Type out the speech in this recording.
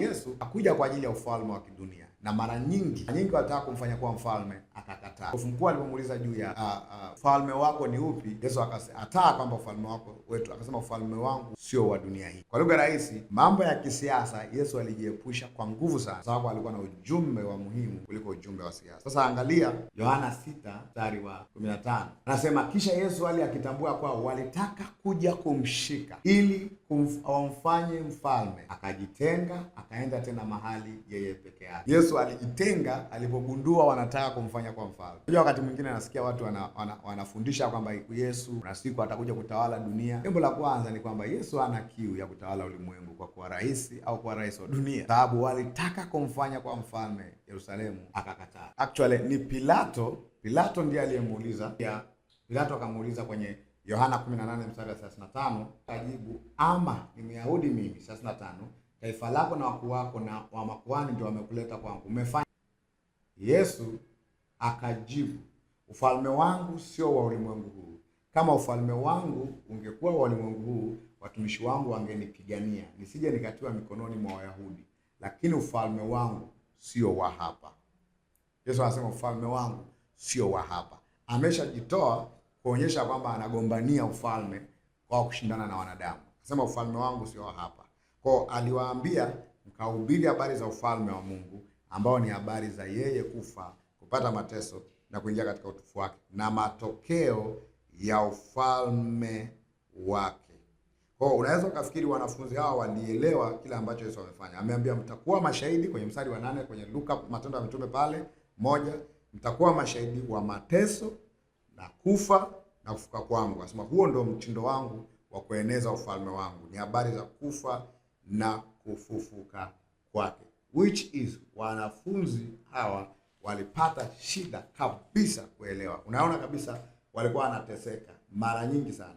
Yesu hakuja kwa ajili ya ufalme wa kidunia, na mara nyingi wanataka kumfanya kuwa mfalme, akakataa. Askofu mkuu alipomuuliza juu ya ufalme wako ni upi, Yesu akataa kwamba ufalme wako wetu, akasema ufalme wangu sio wa dunia hii. Kwa lugha rahisi, mambo ya kisiasa Yesu alijiepusha kwa nguvu sana, sababu alikuwa na ujumbe wa muhimu kuliko ujumbe wa siasa. Sasa angalia Yohana 6 mstari wa 15, anasema kisha Yesu akitambua kwa walitaka kuja kumshika ili wamfanye mfalme, akajitenga, akaenda tena mahali yeye peke yake. Yesu alijitenga alipogundua wanataka kumfanya kwa mfalme. Unajua, wakati mwingine nasikia watu wanafundisha kwamba Yesu na siku atakuja kutawala dunia. Jambo la kwanza ni kwamba Yesu hana kiu ya kutawala ulimwengu kwa kuwa rais au kuwa rais wa dunia, sababu walitaka kumfanya kwa mfalme Yerusalemu, akakataa. Actually ni Pilato ndiye aliyemuuliza. Pilato akamuuliza kwenye Yohana 18 mstari wa 35, akajibu, ama ni Myahudi mimi? 35, taifa lako na wakuu wako na wa makuhani ndio wamekuleta kwangu, umefanya. Yesu akajibu, ufalme wangu sio wa ulimwengu huu. Kama ufalme wangu ungekuwa wa ulimwengu huu, watumishi wangu wangenipigania nisije nikatiwa mikononi mwa Wayahudi, lakini ufalme wangu sio wa hapa. Yesu anasema ufalme wangu sio wa hapa. Ameshajitoa kuonyesha kwamba anagombania ufalme kwa kushindana na wanadamu. Anasema ufalme wangu sio wa hapa. Kwa aliwaambia mkahubiri habari za ufalme wa Mungu, ambao ni habari za yeye kufa, kupata mateso na kuingia katika utukufu wake na matokeo ya ufalme wake. Kwa unaweza ukafikiri wanafunzi hawa walielewa kile ambacho Yesu amefanya. Ameambia mtakuwa mashahidi kwenye mstari wa 8 kwenye Luka Matendo ya Mitume pale 1, mtakuwa mashahidi wa mateso na kufa na kufuka kwangu. Anasema huo ndio mtindo wangu wa kueneza ufalme wangu, ni habari za kufa na kufufuka kwake, which is wanafunzi hawa walipata shida kabisa kuelewa. Unaona kabisa walikuwa wanateseka mara nyingi sana.